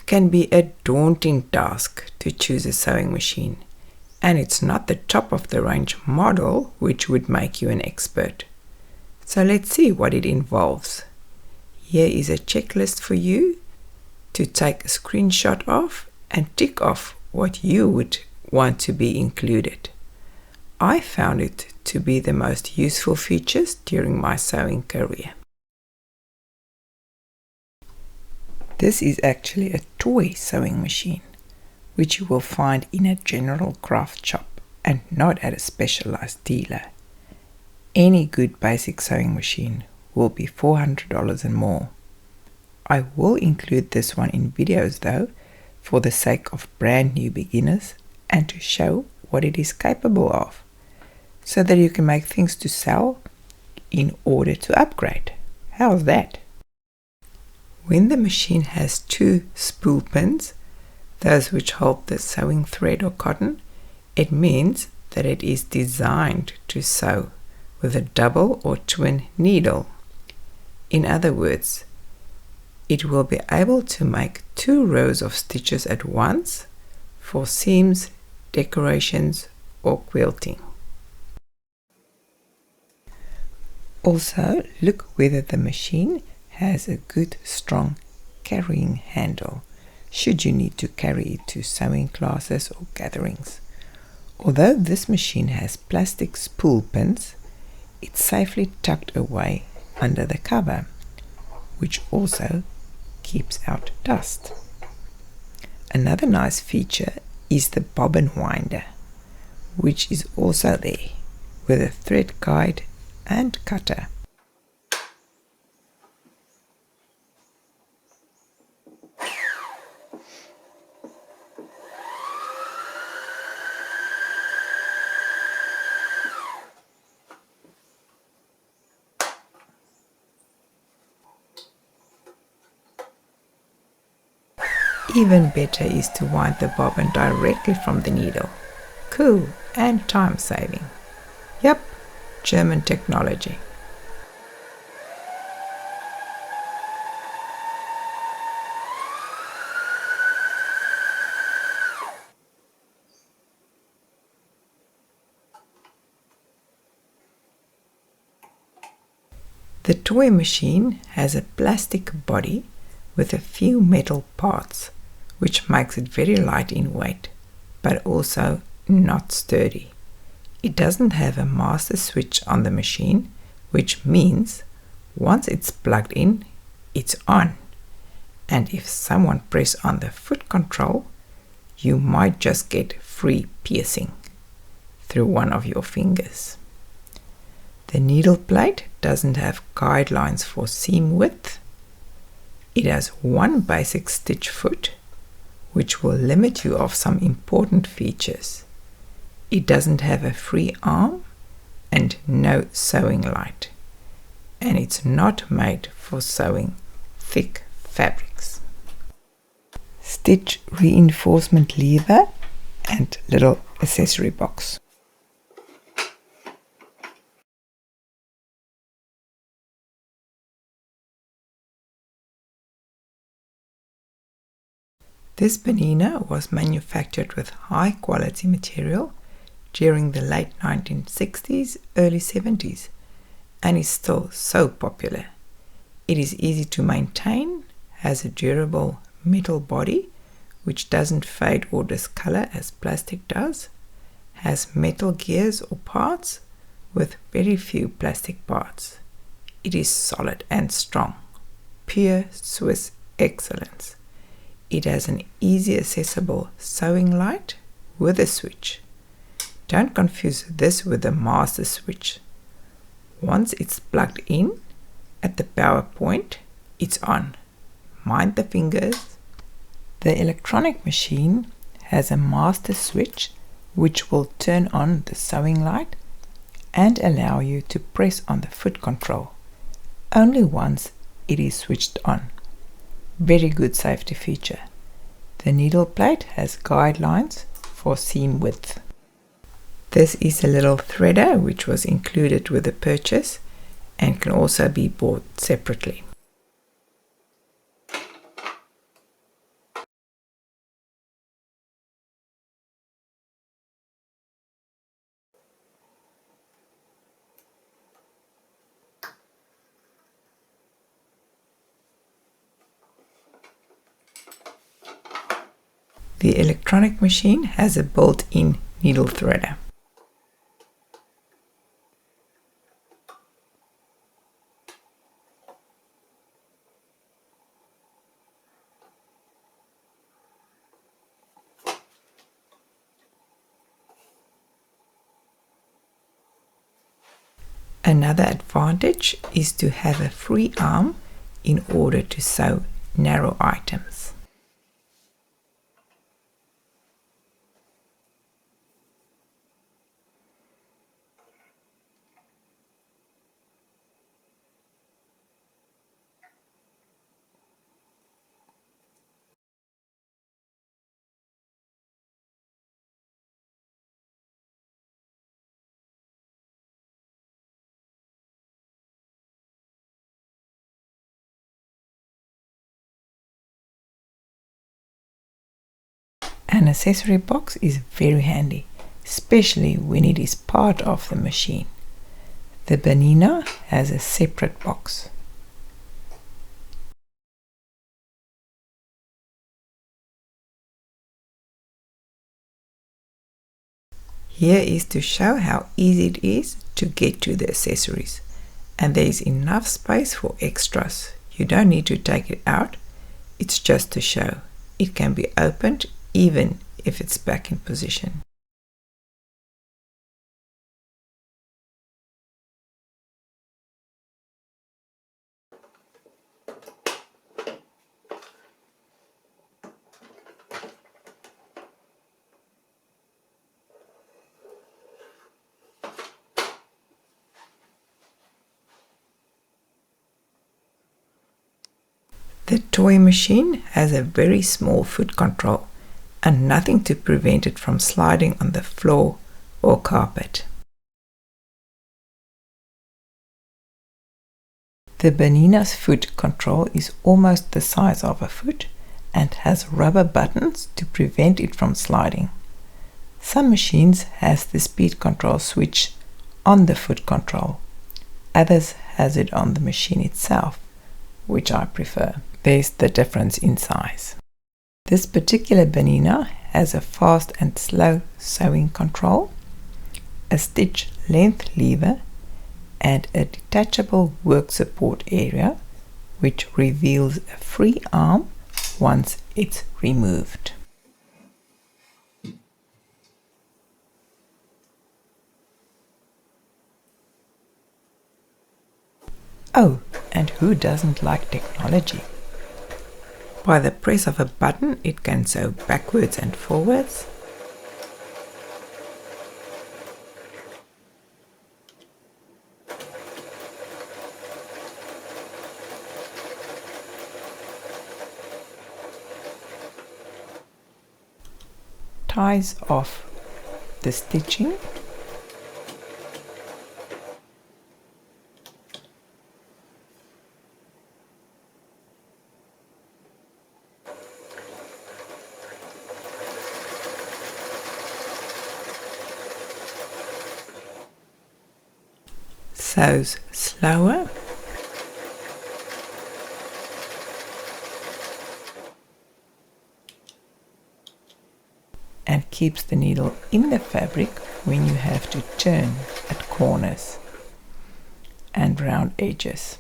can be a daunting task to choose a sewing machine, and it's not the top of the range model which would make you an expert. So let's see what it involves. Here is a checklist for you to take a screenshot of and tick off what you would want to be included. I found it to be the most useful features during my sewing career. This is actually a toy sewing machine, which you will find in a general craft shop and not at a specialized dealer. Any good basic sewing machine will be $400 and more. I will include this one in videos though, for the sake of brand new beginners and to show what it is capable of, so that you can make things to sell in order to upgrade. How's that? When the machine has two spool pins, those which hold the sewing thread or cotton, it means that it is designed to sew with a double or twin needle. In other words, it will be able to make 2 rows of stitches at once for seams, decorations, or quilting. Also, look whether the machine has a good strong carrying handle should you need to carry it to sewing classes or gatherings. Although this machine has plastic spool pins, it's safely tucked away under the cover, which also keeps out dust. Another nice feature is the bobbin winder, which is also there with a thread guide and cutter. Even better is to wind the bobbin directly from the needle. Cool and time saving. Yep, German technology. The toy machine has a plastic body with a few metal parts, which makes it very light in weight, but also not sturdy. It doesn't have a master switch on the machine, which means once it's plugged in, it's on. And if someone press on the foot control, you might just get free piercing through one of your fingers. The needle plate doesn't have guidelines for seam width. It has one basic stitch foot, which will limit you of some important features. It doesn't have a free arm and no sewing light, and it's not made for sewing thick fabrics. Stitch reinforcement lever and little accessory box. This Bernina was manufactured with high quality material during the late 1960s, early 70s, and is still so popular. It is easy to maintain, has a durable metal body which doesn't fade or discolor as plastic does, has metal gears or parts with very few plastic parts. It is solid and strong, pure Swiss excellence. It has an easy accessible sewing light with a switch. Don't confuse this with the master switch. Once it's plugged in at the power point, it's on. Mind the fingers. The electronic machine has a master switch which will turn on the sewing light and allow you to press on the foot control only once it is switched on. Very good safety feature. The needle plate has guidelines for seam width. This is a little threader which was included with the purchase and can also be bought separately. The electronic machine has a built-in needle threader. Another advantage is to have a free arm in order to sew narrow items. An accessory box is very handy, especially when it is part of the machine. The Bernina has a separate box. Here is to show how easy it is to get to the accessories, and there is enough space for extras. You don't need to take it out, it's just to show. It can be opened even if it's back in position. The toy machine has a very small foot control and nothing to prevent it from sliding on the floor or carpet. The Bernina's foot control is almost the size of a foot and has rubber buttons to prevent it from sliding. Some machines has the speed control switch on the foot control. Others has it on the machine itself, which I prefer. There's the difference in size. This particular Bernina has a fast and slow sewing control, a stitch length lever, and a detachable work support area which reveals a free arm once it's removed. Oh, and who doesn't like technology? By the press of a button, it can sew backwards and forwards, ties off the stitching, sews slower, and keeps the needle in the fabric when you have to turn at corners and round edges.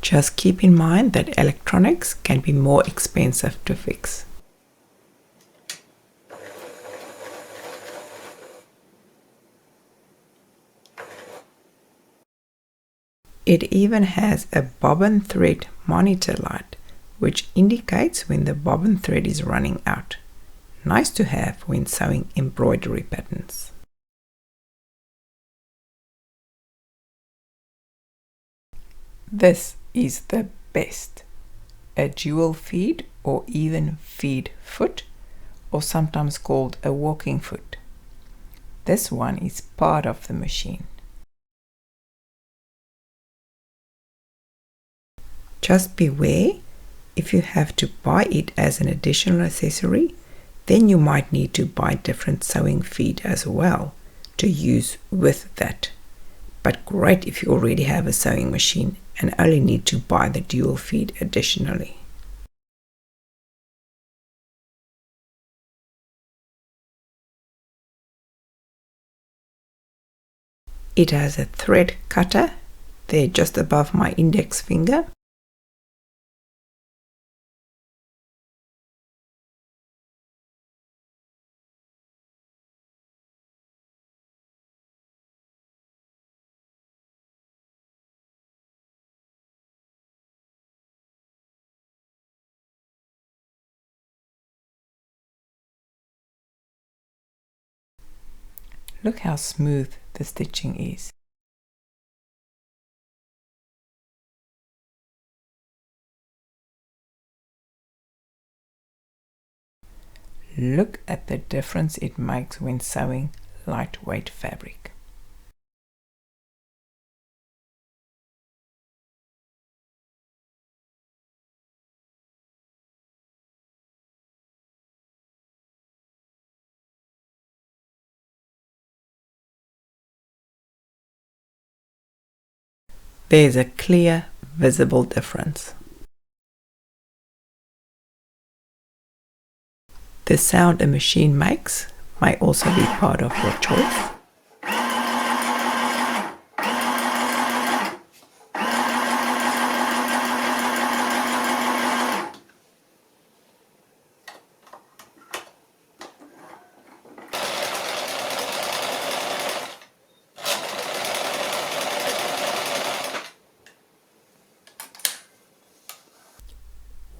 Just keep in mind that electronics can be more expensive to fix. It even has a bobbin thread monitor light, which indicates when the bobbin thread is running out. Nice to have when sewing embroidery patterns. This is the best. A Dualfeed or even feed foot, or sometimes called a walking foot. This one is part of the machine. Just beware, if you have to buy it as an additional accessory, then you might need to buy different sewing feed as well to use with that. But great if you already have a sewing machine and only need to buy the Dualfeed additionally. It has a thread cutter there just above my index finger. Look how smooth the stitching is. Look at the difference it makes when sewing lightweight fabric. There's a clear, visible difference. The sound a machine makes may also be part of your choice.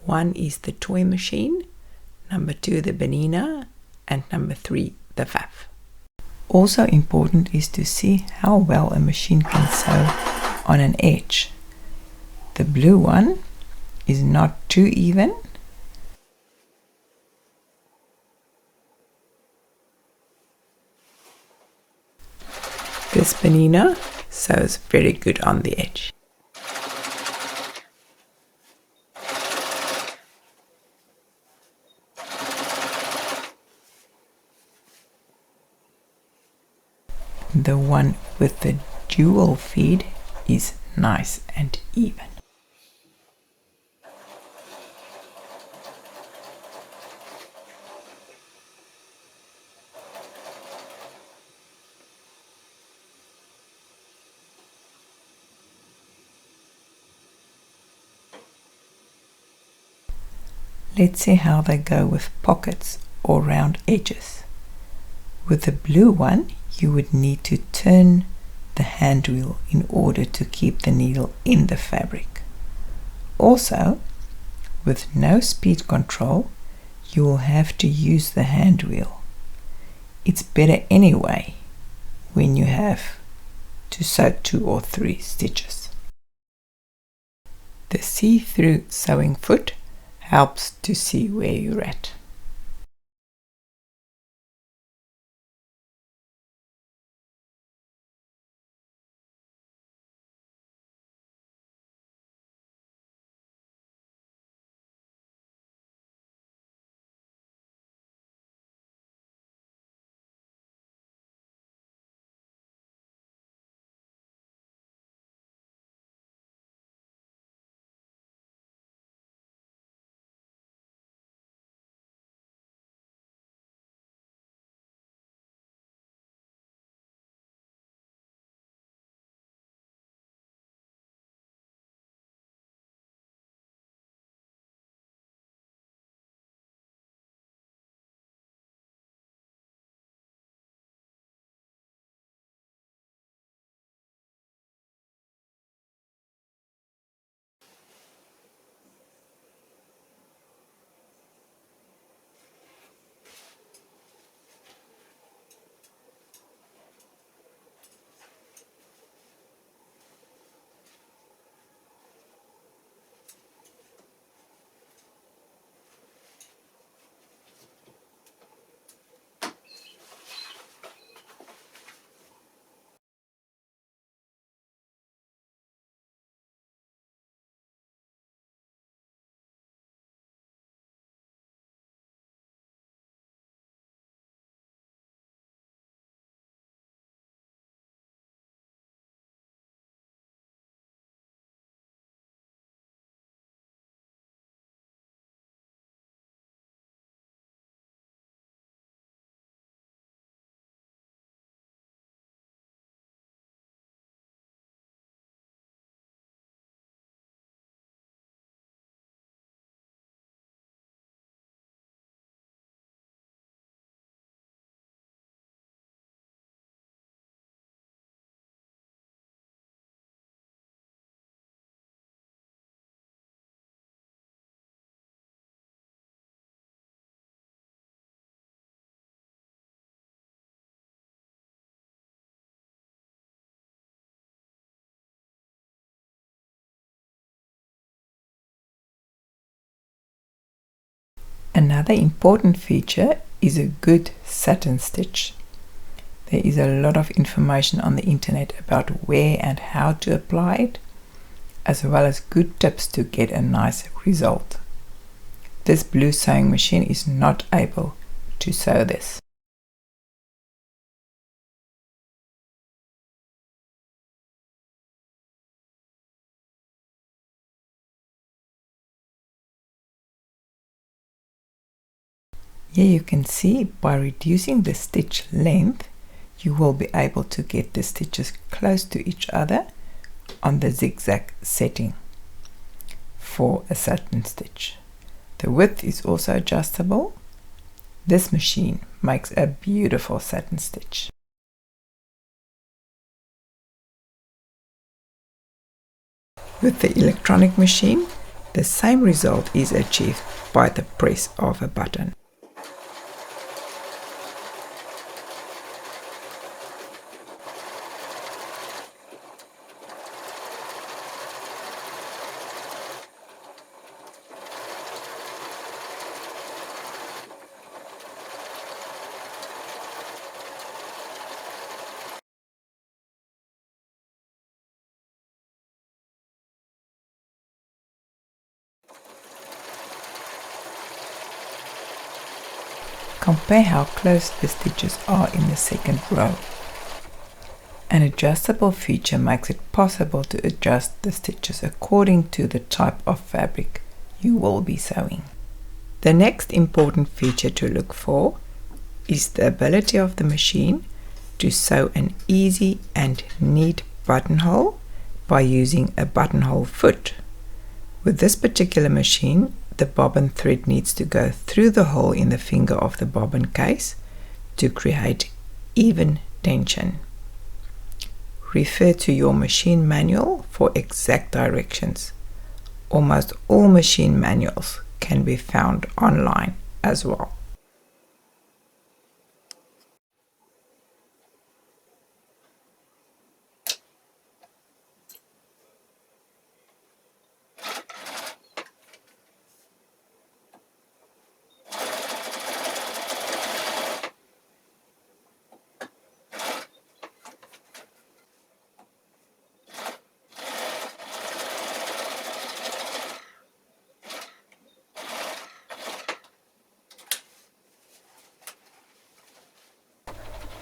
One is the toy machine, number 2 the Bernina, and number 3 the Vaf. Also important is to see how well a machine can sew on an edge. The blue one is not too even. This Bernina sews very good on the edge. The one with the Dualfeed is nice and even. Let's see how they go with pockets or round edges. With the blue one, you would need to turn the hand wheel in order to keep the needle in the fabric. Also, with no speed control, you will have to use the hand wheel. It's better anyway when you have to sew 2 or 3 stitches. The see-through sewing foot helps to see where you're at. Another important feature is a good satin stitch. There is a lot of information on the internet about where and how to apply it, as well as good tips to get a nice result. This blue sewing machine is not able to sew this. Here you can see by reducing the stitch length, you will be able to get the stitches close to each other on the zigzag setting for a satin stitch. The width is also adjustable. This machine makes a beautiful satin stitch. With the electronic machine, the same result is achieved by the press of a button. Compare how close the stitches are in the second row. An adjustable feature makes it possible to adjust the stitches according to the type of fabric you will be sewing. The next important feature to look for is the ability of the machine to sew an easy and neat buttonhole by using a buttonhole foot. With this particular machine, the bobbin thread needs to go through the hole in the finger of the bobbin case to create even tension. Refer to your machine manual for exact directions. Almost all machine manuals can be found online as well.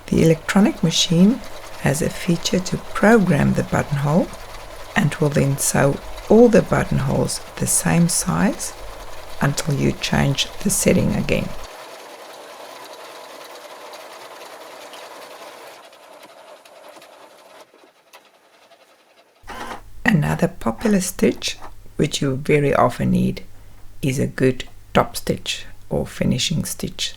The electronic machine has a feature to program the buttonhole and will then sew all the buttonholes the same size until you change the setting again. Another popular stitch which you very often need is a good top stitch or finishing stitch,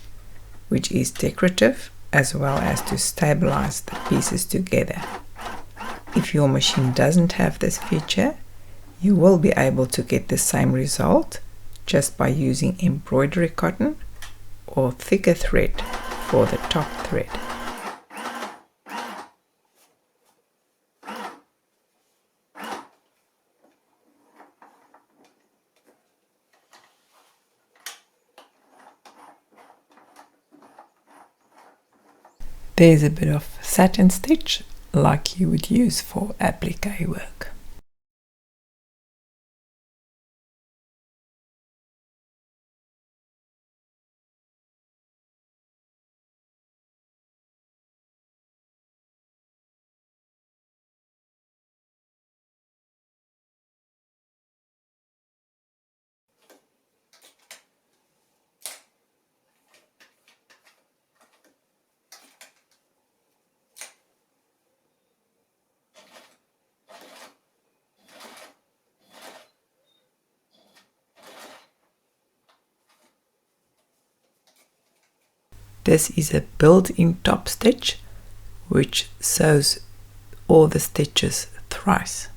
which is decorative as well as to stabilize the pieces together. If your machine doesn't have this feature, you will be able to get the same result just by using embroidery cotton or thicker thread for the top thread. There's a bit of satin stitch like you would use for applique work. This is a built-in top stitch which sews all the stitches thrice.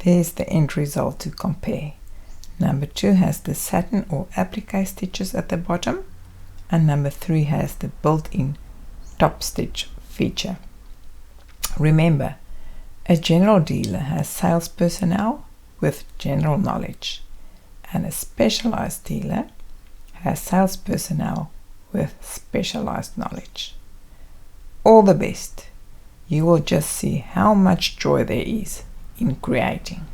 There's the end result to compare. Number 2 has the satin or applique stitches at the bottom, and number 3 has the built-in top stitch feature. Remember, a general dealer has sales personnel with general knowledge, and a specialized dealer has sales personnel with specialized knowledge. All the best. You will just see how much joy there is in creating.